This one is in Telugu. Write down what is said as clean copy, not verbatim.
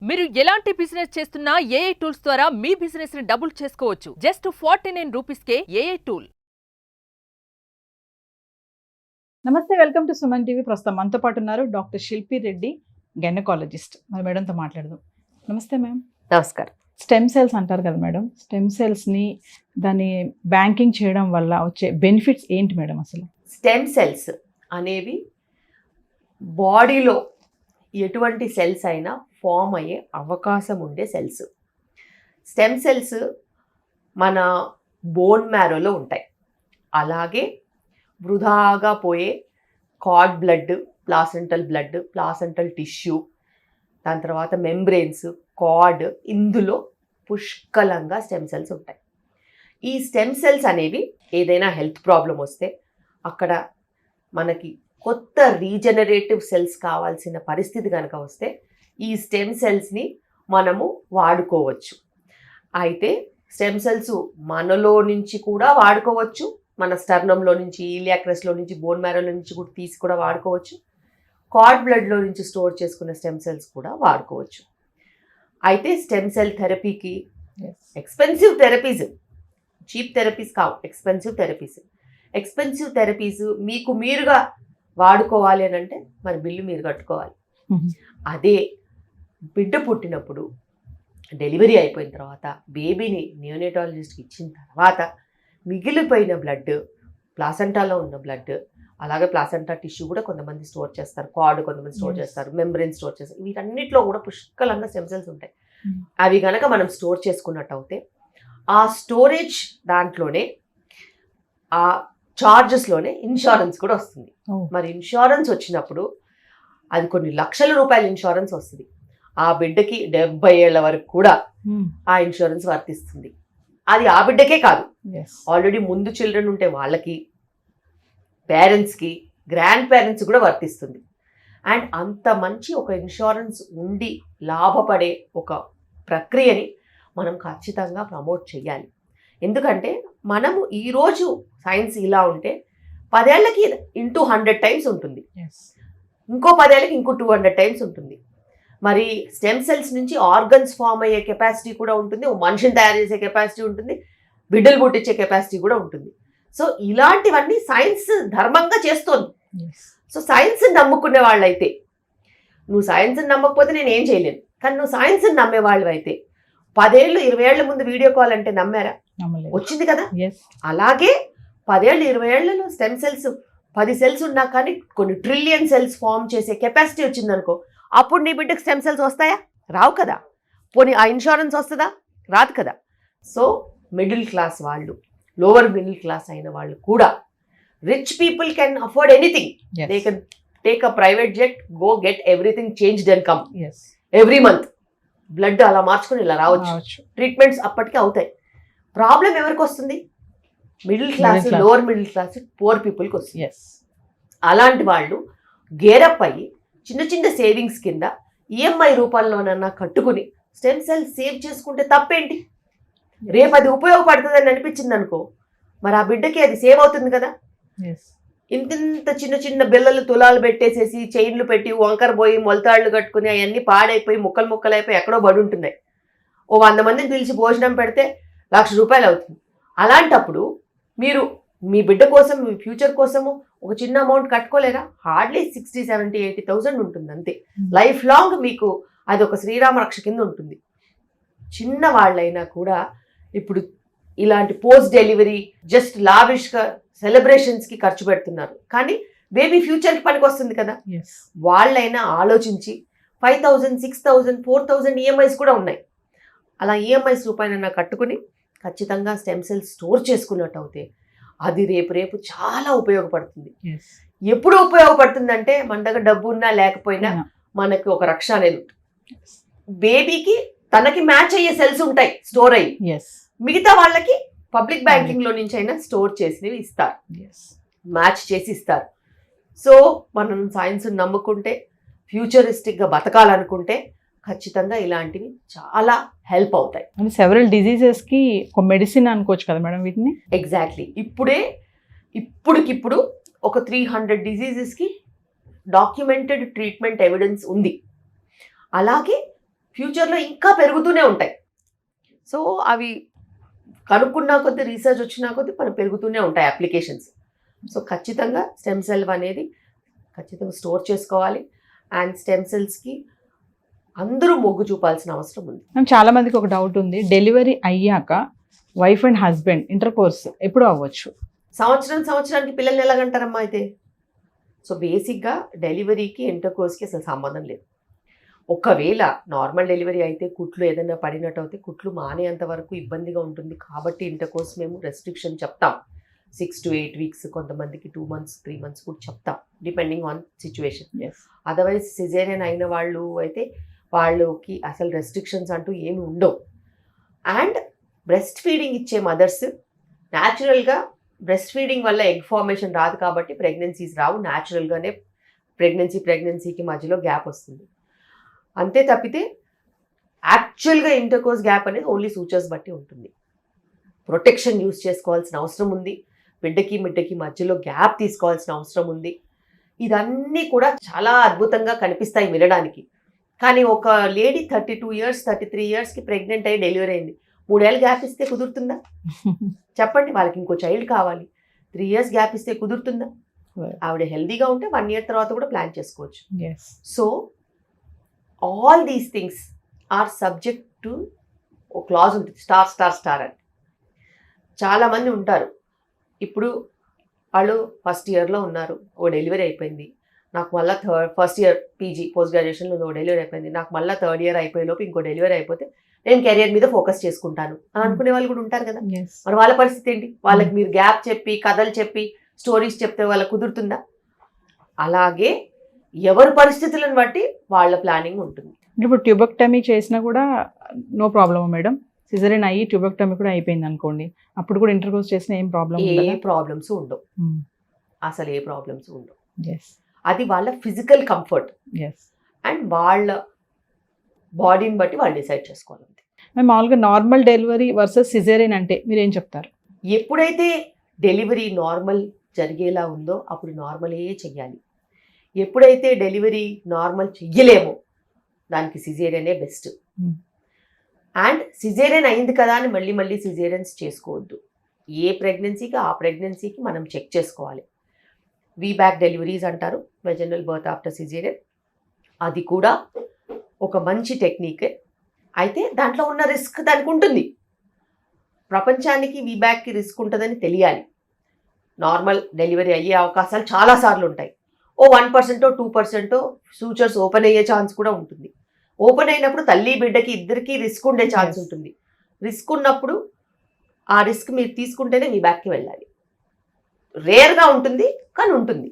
మీరు ఎలాంటి బిజినెస్ చేస్తున్నా ఏఐ టూల్స్ ద్వారా మీ బిజినెస్ ని డబుల్ చేసుకోవచ్చు. జస్ట్ 49 రూపీస్కే ఏఐ టూల్. నమస్తే, వెల్కమ్ టు సుమన్ టీవీ. ప్రస్తుతం మనతో పాటు ఉన్నారు డాక్టర్ శిల్పి రెడ్డి, గైనకాలజిస్ట్. మరి మేడంతో మాట్లాడదాం. నమస్తే మ్యామ్. నమస్కారం. స్టెమ్ సెల్స్ అంటారు కదా మేడం, స్టెమ్ సెల్స్ని దాన్ని బ్యాంకింగ్ చేయడం వల్ల వచ్చే బెనిఫిట్స్ ఏంటి మేడం అసలు? స్టెమ్ సెల్స్ అనేవి బాడీలో ఎటువంటి సెల్స్ అయినా ఫామ్ అయ్యే అవకాశం ఉండే సెల్స్. స్టెమ్ సెల్స్ మన బోన్ మ్యారోలో ఉంటాయి. అలాగే వృధాగా పోయే కార్డ్ బ్లడ్, ప్లాసెంటల్ టిష్యూ, దాని తర్వాత మెంబ్రెయిన్స్, కార్డ్, ఇందులో పుష్కలంగా స్టెమ్ సెల్స్ ఉంటాయి. ఈ స్టెమ్ సెల్స్ అనేవి ఏదైనా హెల్త్ ప్రాబ్లం వస్తే అక్కడ మనకి కొత్త రీజనరేటివ్ సెల్స్ కావాల్సిన పరిస్థితి కనుక వస్తే ఈ స్టెమ్ సెల్స్ని మనము వాడుకోవచ్చు. అయితే స్టెమ్ సెల్స్ మనలో నుంచి కూడా వాడుకోవచ్చు, మన స్టర్నంలో నుంచి, ఈలియాక్రస్లో నుంచి, బోన్ మ్యారోలో నుంచి కూడా తీసి కూడా వాడుకోవచ్చు. కార్డ్ బ్లడ్లో నుంచి స్టోర్ చేసుకున్న స్టెమ్ సెల్స్ కూడా వాడుకోవచ్చు. అయితే స్టెమ్ సెల్ థెరపీకి ఎక్స్పెన్సివ్ థెరపీస్, చీప్ థెరపీస్ కావు, ఎక్స్పెన్సివ్ థెరపీస్ మీకు మీరుగా వాడుకోవాలి అని అంటే మరి బిల్లు మీరు కట్టుకోవాలి. అదే బిడ్డ పుట్టినప్పుడు, డెలివరీ అయిపోయిన తర్వాత, బేబీని నియోనేటాలజిస్ట్కి ఇచ్చిన తర్వాత మిగిలిపోయిన బ్లడ్, ప్లాసెంటాలో ఉన్న బ్లడ్, అలాగే ప్లాసెంటా టిష్యూ కూడా కొంతమంది స్టోర్ చేస్తారు, కార్డ్ కొంతమంది స్టోర్ చేస్తారు, మెంబ్రెయిన్ స్టోర్ చేస్తారు. వీటన్నిటిలో కూడా పుష్కలంగా స్టెమ్ సెల్స్ ఉంటాయి. అవి కనుక మనం స్టోర్ చేసుకున్నట్టు అయితే ఆ స్టోరేజ్ దాంట్లోనే, ఆ చార్జెస్లోనే ఇన్సూరెన్స్ కూడా వస్తుంది. మరి ఇన్సూరెన్స్ వచ్చినప్పుడు అది కొన్ని లక్షల రూపాయల ఇన్సూరెన్స్ వస్తుంది. ఆ బిడ్డకి 70 ఏళ్ల వరకు కూడా ఆ ఇన్సూరెన్స్ వర్తిస్తుంది. అది ఆ బిడ్డకే కాదు, ఆల్రెడీ ముందు చిల్డ్రన్ ఉంటే వాళ్ళకి, పేరెంట్స్కి, గ్రాండ్ పేరెంట్స్ కూడా వర్తిస్తుంది. అండ్ అంత మంచి ఒక ఇన్సూరెన్స్ ఉండి లాభపడే ఒక ప్రక్రియని మనం ఖచ్చితంగా ప్రమోట్ చేయాలి. ఎందుకంటే మనము ఈరోజు సైన్స్ ఇలా ఉంటే 10 ఏళ్ళకి ఇంటూ 100 టైమ్స్ ఉంటుంది, ఇంకో 10 ఏళ్ళకి ఇంకో 200 టైమ్స్ ఉంటుంది. మరి స్టెమ్ సెల్స్ నుంచి ఆర్గన్స్ ఫామ్ అయ్యే కెపాసిటీ కూడా ఉంటుంది, ఓ మనిషిని తయారు చేసే కెపాసిటీ ఉంటుంది, బిడ్డలు పుట్టించే కెపాసిటీ కూడా ఉంటుంది. సో ఇలాంటివన్నీ సైన్స్ ధర్మంగా చేస్తోంది. సో సైన్స్ నమ్ముకునే వాళ్ళైతే, నువ్వు సైన్స్ని నమ్మకపోతే నేను ఏం చేయలేను, కానీ నువ్వు సైన్స్ని నమ్మే వాళ్ళు అయితే 10 ఏళ్ళు 20 ఏళ్ల ముందు వీడియో కాల్ అంటే నమ్మారా? వచ్చింది కదా. అలాగే 10 ఏళ్ళు 20 ఏళ్లలో స్టెమ్ సెల్స్ 10 సెల్స్ ఉన్నా కానీ కొన్ని ట్రిలియన్ సెల్స్ ఫామ్ చేసే కెపాసిటీ వచ్చిందనుకో, అప్పుడు నీ బిడ్డకి స్టెమ్ సెల్స్ వస్తాయా? రావు కదా. పోనీ ఆ ఇన్సూరెన్స్ వస్తుందా? రాదు కదా. సో మిడిల్ క్లాస్ వాళ్ళు, లోవర్ మిడిల్ క్లాస్ అయిన వాళ్ళు కూడా, rich people can afford anything. They can take a private jet, go get everything changed and come every month. Blood అలా మార్చుకుని ఇలా రావచ్చు, ట్రీట్మెంట్స్ అప్పటికే అవుతాయి. ప్రాబ్లం ఎవరికి వస్తుంది? Middle class, lower middle class, poor పీపుల్కి వస్తుంది. అలాంటి వాళ్ళు గేరప్ అయ్యి చిన్న చిన్న సేవింగ్స్ కింద ఈఎంఐ రూపంలోనన్నా కట్టుకుని స్టెమ్ సెల్స్ సేవ్ చేసుకుంటే తప్పేంటి? రేపు అది ఉపయోగపడుతుందని అనిపించింది అనుకో, మరి ఆ బిడ్డకి అది సేవ్ అవుతుంది కదా. ఇంత చిన్న చిన్న బిల్లలు, తులాలు పెట్టేసేసి, చైన్లు పెట్టి, వంకర పోయి, మొలతాళ్ళు కట్టుకుని అవన్నీ పాడైపోయి, ముక్కలైపోయి ఎక్కడో పడి ఉంటున్నాయి. ఓ 100 మందిని పిలిచి భోజనం పెడితే ₹1,00,000 అవుతుంది. అలాంటప్పుడు మీరు మీ బిడ్డ కోసం, మీ ఫ్యూచర్ కోసము ఒక చిన్న అమౌంట్ కట్టుకోలేరా? హార్డ్లీ 60, 70, 80,000 ఉంటుంది అంతే. లైఫ్ లాంగ్ మీకు అది ఒక శ్రీరామ రక్ష కింద ఉంటుంది. చిన్న వాళ్ళైనా కూడా ఇప్పుడు ఇలాంటి పోస్ట్ డెలివరీ జస్ట్ లావిష్గా సెలబ్రేషన్స్కి ఖర్చు పెడుతున్నారు, కానీ బేబీ ఫ్యూచర్కి పనికి వస్తుంది కదా. వాళ్ళైనా ఆలోచించి 5,000, 6,000, 4,000 ఈఎంఐస్ కూడా ఉన్నాయి. అలా ఈఎంఐస్ రూపాయలైనా కట్టుకుని ఖచ్చితంగా స్టెమ్ సెల్స్ స్టోర్ చేసుకున్నట్టు అవుతే అది రేపు చాలా ఉపయోగపడుతుంది. ఎప్పుడు ఉపయోగపడుతుంది అంటే మన దగ్గర డబ్బు ఉన్నా లేకపోయినా మనకి ఒక రక్ష అనేది ఉంటుంది. బేబీకి తనకి మ్యాచ్ అయ్యే సెల్స్ ఉంటాయి స్టోర్ అయ్యి, మిగతా వాళ్ళకి పబ్లిక్ బ్యాంకింగ్ లో నుంచి అయినా స్టోర్ చేసినవి ఇస్తారు, మ్యాచ్ చేసి ఇస్తారు. సో మనం సైన్స్ నమ్ముకుంటే, ఫ్యూచరిస్టిక్గా బతకాలనుకుంటే ఖచ్చితంగా ఇలాంటివి చాలా హెల్ప్ అవుతాయి. సెవెరల్ డిజీజెస్కి ఒక మెడిసిన్ అనుకోవచ్చు కదా మేడం వీటిని? ఎగ్జాక్ట్లీ. ఇప్పుడుకిప్పుడు ఒక 300 డిజీజెస్కి డాక్యుమెంటెడ్ ట్రీట్మెంట్ ఎవిడెన్స్ ఉంది. అలాగే ఫ్యూచర్లో ఇంకా పెరుగుతూనే ఉంటాయి. సో అవి కనుక్కున్నా కొద్దీ, రీసెర్చ్ వచ్చినా కొద్దీ మనం పెరుగుతూనే ఉంటాయి అప్లికేషన్స్. సో ఖచ్చితంగా స్టెమ్ సెల్ అనేది ఖచ్చితంగా స్టోర్ చేసుకోవాలి. అండ్ స్టెమ్ సెల్స్కి అందరూ మొగ్గు చూపాల్సిన అవసరం ఉంది. మ్యామ్, చాలా మందికి ఒక డౌట్ ఉంది, డెలివరీ అయ్యాక wife and husband inter course ఎప్పుడు అవ్వచ్చు? సంవత్సరానికి పిల్లల్ని ఎలాగంటారమ్మా అయితే? సో బేసిక్గా డెలివరీకి ఇంటర్ కోర్స్కి అసలు సంబంధం లేదు. ఒకవేళ నార్మల్ డెలివరీ అయితే కుట్లు ఏదైనా పడినట్టు అయితే కుట్లు మానేంత వరకు ఇబ్బందిగా ఉంటుంది కాబట్టి ఇంటర్ కోర్స్ మేము రెస్ట్రిక్షన్ చెప్తాం. 6 to 8 weeks, కొంతమందికి 2 months 3 months కూడా చెప్తాం, depending on situation. Otherwise caesarean అయిన వాళ్ళు అయితే వాళ్ళకి అసలు రెస్ట్రిక్షన్స్ అంటూ ఏమి ఉండవు. అండ్ బ్రెస్ట్ ఫీడింగ్ ఇచ్చే మదర్స్ న్యాచురల్గా బ్రెస్ట్ ఫీడింగ్ వల్ల ఎగ్ ఫార్మేషన్ రాదు కాబట్టి ప్రెగ్నెన్సీస్ రావు. న్యాచురల్గానే ప్రెగ్నెన్సీకి మధ్యలో గ్యాప్ వస్తుంది. అంతే తప్పితే యాక్చువల్గా ఇంటర్కోర్స్ గ్యాప్ అనేది ఓన్లీ సూచర్స్ బట్టి ఉంటుంది. ప్రొటెక్షన్ యూస్ చేసుకోవాల్సిన అవసరం ఉంది. బిడ్డకి మధ్యలో గ్యాప్ తీసుకోవాల్సిన అవసరం ఉంది. ఇదన్నీ కూడా చాలా అద్భుతంగా కనిపిస్తాయి వినడానికి. కానీ ఒక లేడీ 32 years 33 yearsకి ప్రెగ్నెంట్ అయ్యి డెలివరీ అయింది, 3 ఏళ్ళు గ్యాప్ ఇస్తే కుదురుతుందా? చెప్పండి. వాళ్ళకి ఇంకో చైల్డ్ కావాలి, 3 years గ్యాప్ ఇస్తే కుదురుతుందా? ఆవిడ హెల్దీగా ఉంటే 1 year తర్వాత కూడా ప్లాన్ చేసుకోవచ్చు. So all these things are subject to oh clause ఉంటుంది, స్టార్ అని. చాలామంది ఉంటారు, ఇప్పుడు వాళ్ళు ఫస్ట్ ఇయర్లో ఉన్నారు, ఓ డెలివరీ అయిపోయింది, నాకు మళ్ళీ ఫస్ట్ ఇయర్ పీజీ పోస్ట్ గ్రాడ్యుయేషన్లో ఓ డెలివరీ అయిపోయింది, నాకు మళ్ళీ 3rd year అయిపోయేలోపు ఇంకో డెలివరీ అయిపోతే నేను కెరియర్ మీద ఫోకస్ చేసుకుంటాను అని అనుకునే వాళ్ళు కూడా ఉంటారు కదా. మరి వాళ్ళ పరిస్థితి ఏంటి? వాళ్ళకి మీరు గ్యాప్ చెప్పి కథలు చెప్పి స్టోరీస్ చెప్తే వాళ్ళకి కుదురుతుందా? అలాగే ఎవరి పరిస్థితులను బట్టి వాళ్ళ ప్లానింగ్ ఉంటుంది. ఇప్పుడు ట్యూబెక్టమీ చేసినా కూడా నో ప్రాబ్లమ్ మేడం? సిజరీన్ అయ్యి ట్యూబెక్టమీ కూడా అయిపోయింది అనుకోండి, అప్పుడు కూడా ఇంటర్ కోర్స్ చేసిన ఏం ప్రాబ్లం? ఏ ప్రాబ్లమ్స్ ఉండవు, అసలు ఏ ప్రాబ్లమ్స్ ఉండవు. అది వాళ్ళ ఫిజికల్ కంఫర్ట్ అండ్ వాళ్ళ బాడీని బట్టి వాళ్ళు డిసైడ్ చేసుకోవాలి. మామూలుగా నార్మల్ డెలివరీ వర్సెస్ సిజేరియన్ అంటే మీరు ఏం చెప్తారు? ఎప్పుడైతే డెలివరీ నార్మల్ జరిగేలా ఉందో అప్పుడు నార్మలే చెయ్యాలి. ఎప్పుడైతే డెలివరీ నార్మల్ చెయ్యలేమో దానికి సిజేరియనే బెస్ట్. అండ్ సిజేరియన్ అయింది కదా అని మళ్ళీ సిజేరియన్స్ చేసుకోవద్దు. ఏ ప్రెగ్నెన్సీకి ఆ ప్రెగ్నెన్సీకి మనం చెక్ చేసుకోవాలి. వీబ్యాక్ డెలివరీస్ అంటారు, వెజనల్ బర్త్ ఆఫ్టర్ సిజేరియన్. అది కూడా ఒక మంచి టెక్నికే. అయితే దాంట్లో ఉన్న రిస్క్ దానికి ఉంటుంది. ప్రపంచానికి వీబ్యాక్కి రిస్క్ ఉంటుందని తెలియాలి. నార్మల్ డెలివరీ అయ్యే అవకాశాలు చాలాసార్లు ఉంటాయి. ఓ 1% 2% సూచర్స్ ఓపెన్ అయ్యే ఛాన్స్ కూడా ఉంటుంది. ఓపెన్ అయినప్పుడు తల్లి బిడ్డకి ఇద్దరికి రిస్క్ ఉండే ఛాన్స్ ఉంటుంది. రిస్క్ ఉన్నప్పుడు ఆ రిస్క్ మీరు తీసుకుంటేనే వీబ్యాక్కి వెళ్ళాలి. రేర్గా ఉంటుంది కానీ ఉంటుంది.